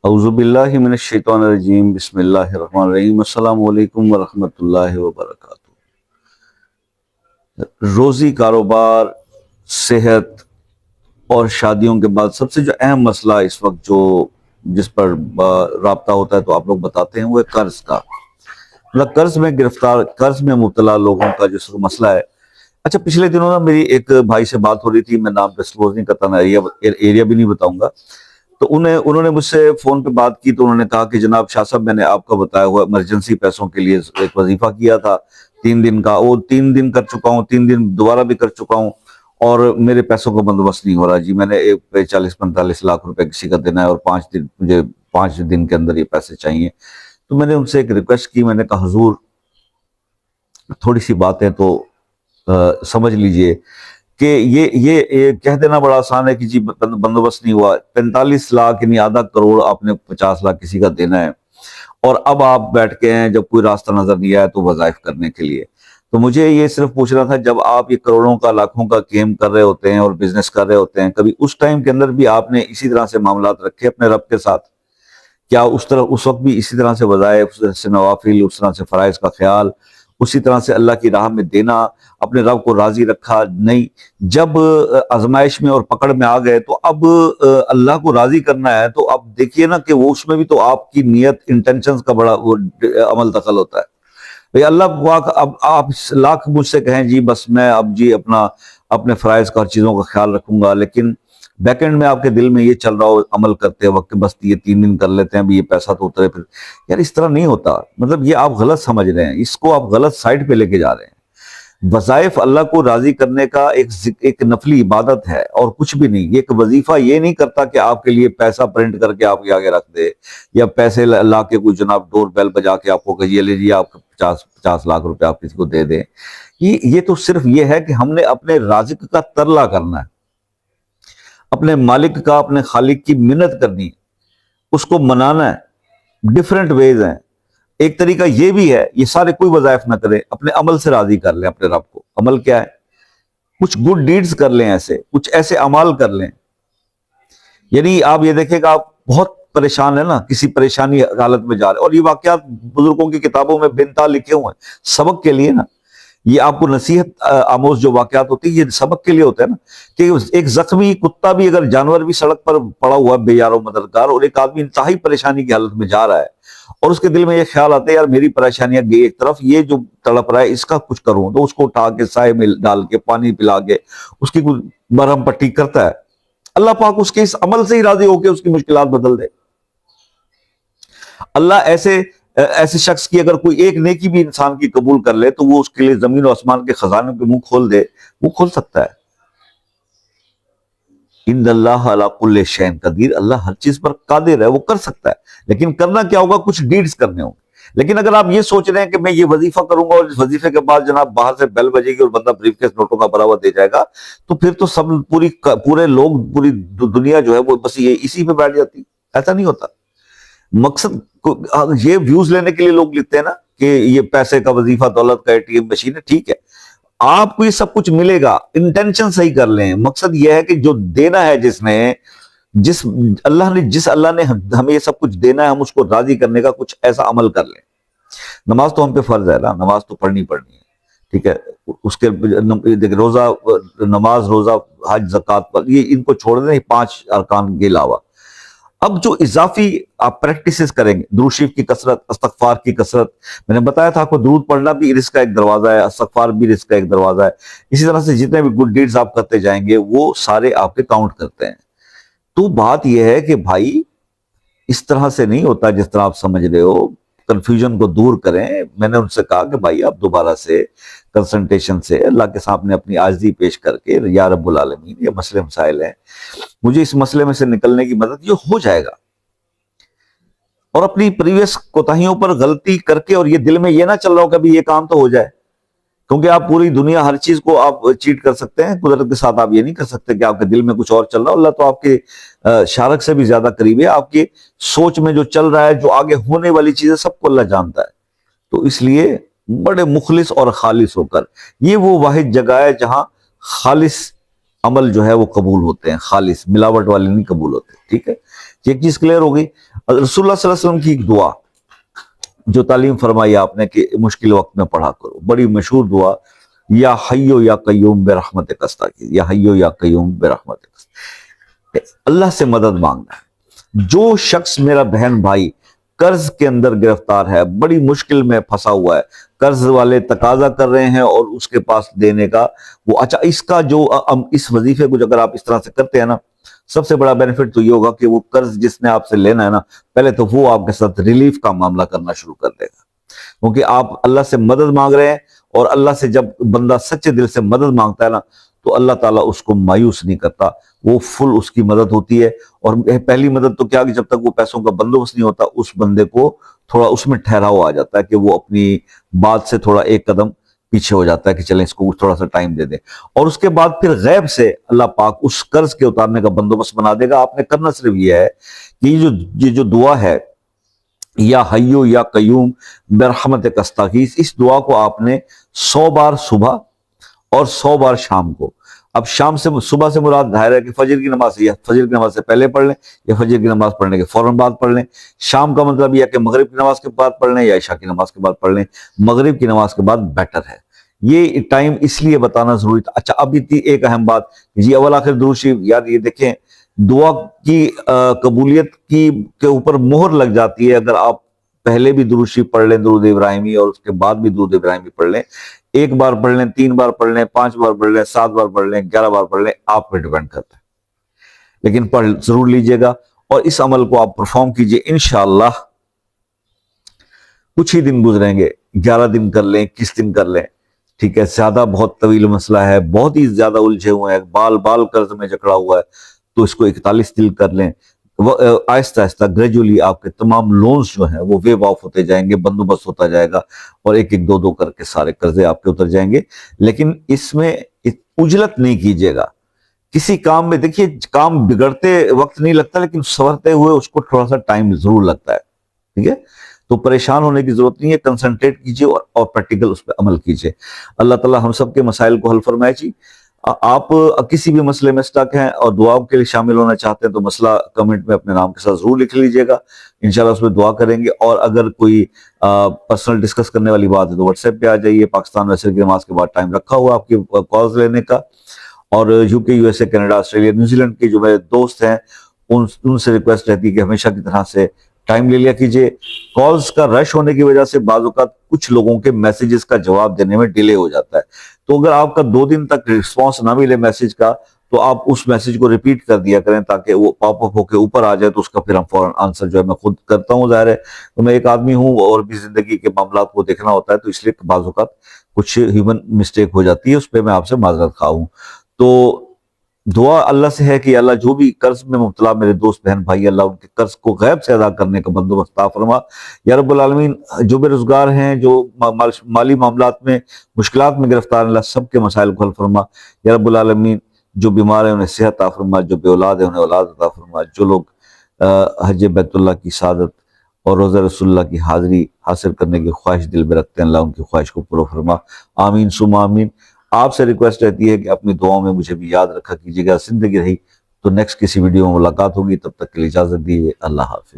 اعوذ باللہ من الشیطان الرجیم، بسم اللہ الرحمن الرحیم۔ السلام علیکم ورحمۃ اللہ وبرکاتہ۔ روزی، کاروبار، صحت اور شادیوں کے بعد سب سے جو اہم مسئلہ اس وقت جس پر رابطہ ہوتا ہے تو آپ لوگ بتاتے ہیں وہ ہے قرض کا۔ مطلب قرض میں مبتلا لوگوں کا جو مسئلہ ہے۔ اچھا، پچھلے دنوں نا میری ایک بھائی سے بات ہو رہی تھی، میں نام ڈسکلوز نہیں کرتا، ایریا بھی نہیں بتاؤں گا۔ تو انہوں نے مجھ سے فون پہ بات کی تو انہوں نے کہا کہ جناب شاہ صاحب، میں نے آپ کا بتایا ہوا ایمرجنسی پیسوں کے لیے ایک وظیفہ کیا تھا 3 دن کا، وہ 3 دن کر چکا ہوں، 3 دن دوبارہ بھی کر چکا ہوں اور میرے پیسوں کا بندوبست نہیں ہو رہا جی۔ میں نے 40-45 لاکھ روپے کسی کا دینا ہے اور مجھے 5 دن کے اندر یہ پیسے چاہیے۔ تو میں نے ان سے ایک ریکویسٹ کی، میں نے کہا حضور تھوڑی سی باتیں تو سمجھ لیجئے کہ یہ کہہ دینا بڑا آسان ہے کہ جی بندوبست نہیں ہوا۔ 45 لاکھ یعنی آدھا کروڑ آپ نے 50 لاکھ کسی کا دینا ہے، اور اب آپ بیٹھ کے ہیں جب کوئی راستہ نظر نہیں آیا تو وظائف کرنے کے لیے۔ تو مجھے یہ صرف پوچھنا تھا، جب آپ یہ کروڑوں کا لاکھوں کا گیم کر رہے ہوتے ہیں اور بزنس کر رہے ہوتے ہیں، کبھی اس ٹائم کے اندر بھی آپ نے اسی طرح سے معاملات رکھے اپنے رب کے ساتھ؟ کیا اس وقت بھی اسی طرح سے وظائف، اس طرح سے نوافل، اس طرح سے فرائض کا خیال، اسی طرح سے اللہ کی راہ میں دینا، اپنے رب کو راضی رکھا؟ نہیں، جب آزمائش میں اور پکڑ میں آ گئے تو اب اللہ کو راضی کرنا ہے تو اب دیکھیے نا کہ وہ اس میں بھی تو آپ کی نیت، انٹینشنز کا بڑا وہ عمل دخل ہوتا ہے۔ بھئی اللہ پاک، اب آپ لاکھ مجھ سے کہیں جی بس میں اب جی اپنے فرائض کا چیزوں کا خیال رکھوں گا، لیکن بیک اینڈ میں آپ کے دل میں یہ چل رہا ہو عمل کرتے وقت بس یہ 3 دن کر لیتے ہیں، ابھی یہ پیسہ تو اترے پھر۔ یار اس طرح نہیں ہوتا، مطلب یہ آپ غلط سمجھ رہے ہیں، اس کو آپ غلط سائٹ پہ لے کے جا رہے ہیں۔ وظائف اللہ کو راضی کرنے کا ایک نفلی عبادت ہے اور کچھ بھی نہیں۔ یہ ایک وظیفہ یہ نہیں کرتا کہ آپ کے لیے پیسہ پرنٹ کر کے آپ کے آگے رکھ دے، یا پیسے لا کے کوئی جناب ڈور بیل بجا کے آپ کو کہ یہ لیجیے آپ 50 لاکھ روپے آپ کسی کو دے دیں۔ یہ تو صرف یہ ہے کہ ہم نے اپنے رازق کا ترلا کرنا ہے، اپنے مالک کا، اپنے خالق کی منت کرنی ہے، اس کو منانا ہے۔ ڈیفرنٹ ویز ہیں۔ ایک طریقہ یہ بھی ہے، یہ سارے کوئی وظائف نہ کریں، اپنے عمل سے راضی کر لیں اپنے رب کو۔ عمل کیا ہے؟ کچھ گڈ ڈیڈز کر لیں، کچھ ایسے اعمال کر لیں۔ یعنی آپ یہ دیکھیں کہ آپ بہت پریشان ہیں نا، کسی پریشانی حالت میں جا رہے ہیں، اور یہ واقعات بزرگوں کی کتابوں میں بنتا لکھے ہوئے ہیں سبق کے لیے نا۔ یہ آپ کو نصیحت آموز جو واقعات ہوتی ہیں یہ سبق کے لیے ہوتے ہیں نا، کہ ایک زخمی کتا بھی، اگر جانور بھی سڑک پر پڑا ہوا بے یار و مددگار، اور ایک آدمی انتہائی پریشانی کی حالت میں جا رہا ہے اور اس کے دل میں یہ خیال آتا ہے یار میری پریشانیاں گئی ایک طرف، یہ جو تڑپ رہا ہے اس کا کچھ کروں، تو اس کو اٹھا کے سائے میں ڈال کے پانی پلا کے اس کی کچھ مرہم پٹی کرتا ہے، اللہ پاک اس کے اس عمل سے ہی راضی ہو کے اس کی مشکلات بدل دے۔ اللہ ایسے شخص کی اگر کوئی ایک نیکی بھی انسان کی قبول کر لے تو وہ اس کے لیے زمین و آسمان کے خزانوں کے منہ کھول دے، وہ کھول سکتا ہے۔ ان اللہ علی کل شیء قدیر، اللہ ہر چیز پر قادر ہے، وہ کر سکتا ہے، لیکن کرنا کیا ہوگا؟ کچھ ڈیڈز کرنے ہوں گے۔ لیکن اگر آپ یہ سوچ رہے ہیں کہ میں یہ وظیفہ کروں گا اور اس وظیفے کے بعد جناب باہر سے بیل بجے گی اور بندہ بریف کیس نوٹوں کا بھرا ہوا دے جائے گا، تو پھر تو پورے لوگ، پوری دنیا جو ہے وہ بس یہ اسی پہ بیٹھ جاتی۔ ایسا نہیں ہوتا۔ مقصد یہ ویوز لینے کے لیے لوگ لکھتے ہیں نا کہ یہ پیسے کا وظیفہ، دولت کا ATM مشین ہے، ٹھیک ہے، آپ کو یہ سب کچھ ملے گا، انٹینشن صحیح کر لیں۔ مقصد یہ ہے کہ جو دینا ہے جس اللہ نے ہمیں یہ سب کچھ دینا ہے، ہم اس کو راضی کرنے کا کچھ ایسا عمل کر لیں۔ نماز تو ہم پہ فرض ہے نا، نماز تو پڑھنی ہے، ٹھیک ہے۔ اس کے روزہ، نماز، روزہ، حج، زکوٰۃ پر یہ ان کو چھوڑ دیں، 5 ارکان کے علاوہ۔ اب جو اضافی آپ پریکٹسز کریں گے، درود شریف کی کثرت، استغفار کی کثرت، میں نے بتایا تھا آپ کو درود پڑھنا بھی رزق کا ایک دروازہ ہے، استغفار بھی رزق کا ایک دروازہ ہے۔ اسی طرح سے جتنے بھی گڈ ڈیڈز آپ کرتے جائیں گے وہ سارے آپ کے کاؤنٹ کرتے ہیں۔ تو بات یہ ہے کہ بھائی اس طرح سے نہیں ہوتا جس طرح آپ سمجھ رہے ہو، کنفیوژن کو دور کریں۔ میں نے ان سے کہا کہ بھائی آپ دوبارہ سے کنسنٹریشن سے اللہ کے سامنے اپنی عاجزی پیش کر کے، یا رب العالمین یہ مسئلے مسائل ہیں، مجھے اس مسئلے میں سے نکلنے کی مدد، یہ ہو جائے گا۔ اور اپنی پریویس کوتاہیوں پر غلطی کر کے، اور یہ دل میں یہ نہ چل رہا ہو کہ ابھی یہ کام تو ہو جائے، کیونکہ آپ پوری دنیا ہر چیز کو آپ چیٹ کر سکتے ہیں، قدرت کے ساتھ آپ یہ نہیں کر سکتے کہ آپ کے دل میں کچھ اور چل رہا ہو۔ اللہ تو آپ کے شارک سے بھی زیادہ قریب ہے، آپ کی سوچ میں جو چل رہا ہے، جو آگے ہونے والی چیزیں سب کو اللہ جانتا ہے۔ تو اس لیے بڑے مخلص اور خالص ہو کر، یہ وہ واحد جگہ ہے جہاں خالص عمل جو ہے وہ قبول ہوتے ہیں، خالص، ملاوٹ والے نہیں قبول ہوتے، ٹھیک ہے۔ ایک چیز کلیئر ہو گئی. رسول اللہ صلی اللہ علیہ وسلم کی ایک دعا جو تعلیم فرمائی آپ نے کہ مشکل وقت میں پڑھا کرو, بڑی مشہور دعا, یا حیو یا قیوم برحمتک استغیث, یا حیو یا قیوم برحمتک استغیث. اللہ سے مدد مانگنا ہے. جو شخص میرا بہن بھائی قرض کے اندر گرفتار ہے, بڑی مشکل میں پھنسا ہوا ہے, قرض والے تقاضا کر رہے ہیں اور اس کے پاس دینے کا وہ, اچھا اس کا جو اس وظیفے کو اگر آپ اس طرح سے کرتے ہیں نا, سب سے بڑا بینیفٹ تو یہ ہوگا کہ وہ قرض جس نے آپ سے لینا ہے نا, پہلے تو وہ آپ کے ساتھ ریلیف کا معاملہ کرنا شروع کر دے گا, کیونکہ آپ اللہ سے مدد مانگ رہے ہیں, اور اللہ سے جب بندہ سچے دل سے مدد مانگتا ہے نا تو اللہ تعالیٰ اس کو مایوس نہیں کرتا, وہ فل اس کی مدد ہوتی ہے. اور پہلی مدد تو کیا کہ جب تک وہ پیسوں کا بندوبست نہیں ہوتا اس بندے کو تھوڑا اس میں ٹھہراؤ آ جاتا ہے کہ وہ اپنی بات سے تھوڑا ایک قدم پیچھے ہو جاتا ہے کہ چلیں اس کو تھوڑا سا ٹائم دے دیں, اور اس کے بعد پھر غیب سے اللہ پاک اس قرض کے اتارنے کا بندوبست بنا دے گا. آپ نے کرنا صرف یہ ہے کہ یہ جو دعا ہے یا حیو یا قیوم برحمتک استغیث, اس دعا کو آپ نے 100 بار صبح اور 100 بار شام کو. اب شام سے صبح سے مراد ظاہر ہے کہ فجر کی نماز سے, یا فجر کی نماز سے پہلے پڑھ لیں یا فجر کی نماز پڑھنے کے فوراً بعد پڑھ لیں. شام کا مطلب یہ کہ مغرب کی نماز کے بعد پڑھ لیں یا عشاء کی نماز کے بعد پڑھ لیں. مغرب کی نماز کے بعد بیٹر ہے. یہ ٹائم اس لیے بتانا ضروری تھا. اچھا اب ایک اہم بات جی, اول آخر درود شریف, یار یہ دیکھیں دعا کی قبولیت کی کے اوپر مہر لگ جاتی ہے اگر آپ پہلے بھی درود شریف پڑھ لیں درود ابراہیمی, اور اس کے بعد بھی درود ابراہیمی پڑھ لیں. 1 بار پڑھ لیں, 3 بار پڑھ لیں, 5 بار پڑھ لیں, 7 بار پڑھ لیں, 11 بار پڑھ لیں, آپ پہ ڈیپینڈ کرتا ہے, لیکن پڑھ ضرور لیجئے گا. اور اس عمل کو آپ پرفارم کیجئے, انشاءاللہ کچھ ہی دن گزریں گے, 11 دن کر لیں, 21 دن کر لیں, ٹھیک ہے. زیادہ بہت طویل مسئلہ ہے, بہت ہی زیادہ الجھے ہوئے ہیں, بال قرض میں جکڑا ہوا ہے, تو اس کو 41 دن کر لیں. آہستہ آہستہ گریجولی آپ کے تمام لونز جو ہیں وہ ویو آف ہوتے جائیں گے, بندوبست ہوتا جائے گا, اور 1 2 کر کے سارے قرضے آپ کے اتر جائیں گے. لیکن اس میں عجلت نہیں کیجیے گا کسی کام میں. دیکھیے کام بگڑتے وقت نہیں لگتا, لیکن سنورتے ہوئے اس کو تھوڑا سا ٹائم ضرور لگتا ہے, ٹھیک ہے. تو پریشان ہونے کی ضرورت نہیں ہے, کنسنٹریٹ کیجیے اور پریکٹیکل اس پہ عمل کیجیے. اللہ تعالیٰ ہم سب کے مسائل کو حل فرمائے. جی آپ کسی بھی مسئلے میں سٹک ہیں اور دعا کے لیے شامل ہونا چاہتے ہیں تو مسئلہ کمنٹ میں اپنے نام کے ساتھ ضرور لکھ لیجئے گا, انشاءاللہ اس میں دعا کریں گے. اور اگر کوئی پرسنل ڈسکس کرنے والی بات ہے تو واٹس ایپ پہ آ جائیے. پاکستان میں عصر کی نماز کے بعد ٹائم رکھا ہوا آپ کی کالز لینے کا. اور یو کے, U S A, Canada, Australia, New Zealand کے جو میرے دوست ہیں ان سے ریکویسٹ رہتی ہے کہ ہمیشہ کی طرح سے ٹائم لے لیا کیجئے. کالز کا رش ہونے کی وجہ سے بعض اوقات کچھ لوگوں کے میسیجز کا جواب دینے میں ڈیلے ہو جاتا ہے, تو اگر آپ کا 2 دن تک رسپانس نہ ملے میسیج کا تو آپ اس میسیج کو ریپیٹ کر دیا کریں تاکہ وہ پاپ اپ ہو کے اوپر آ جائے, تو اس کا پھر ہم فوراً آنسر جو ہے میں خود کرتا ہوں. ظاہر ہے تو میں ایک آدمی ہوں اور بھی زندگی کے معاملات کو دیکھنا ہوتا ہے, تو اس لیے بعض اوقات کچھ ہیومن مسٹیک ہو جاتی ہے, اس پہ میں آپ سے معذرت خواہ ہوں. تو دعا اللہ سے ہے کہ اللہ جو بھی قرض میں مبتلا میرے دوست بہن بھائی, اللہ ان کے قرض کو غیب سے ادا کرنے کا بندوبست عطا فرما یا رب العالمین. جو بے روزگار ہیں, جو مالی معاملات میں مشکلات میں گرفتار ہیں, اللہ سب کے مسائل کو حل فرما یا رب العالمین. جو بیمار ہیں انہیں صحت عطا فرما, جو بے اولاد ہیں انہیں اولاد عطا فرما. جو لوگ حج بیت اللہ کی سعادت اور روضہ رسول اللہ کی حاضری حاصل کرنے کی خواہش دل میں رکھتے ہیں, اللہ ان کی خواہش کو پورا فرما, آمین ثم آمین. آپ سے ریکویسٹ رہتی ہے کہ اپنی دعاؤں میں مجھے بھی یاد رکھا کیجیے گا. زندگی رہی تو نیکسٹ کسی ویڈیو میں ملاقات ہوگی, تب تک کے لیے اجازت دیجیے. اللہ حافظ.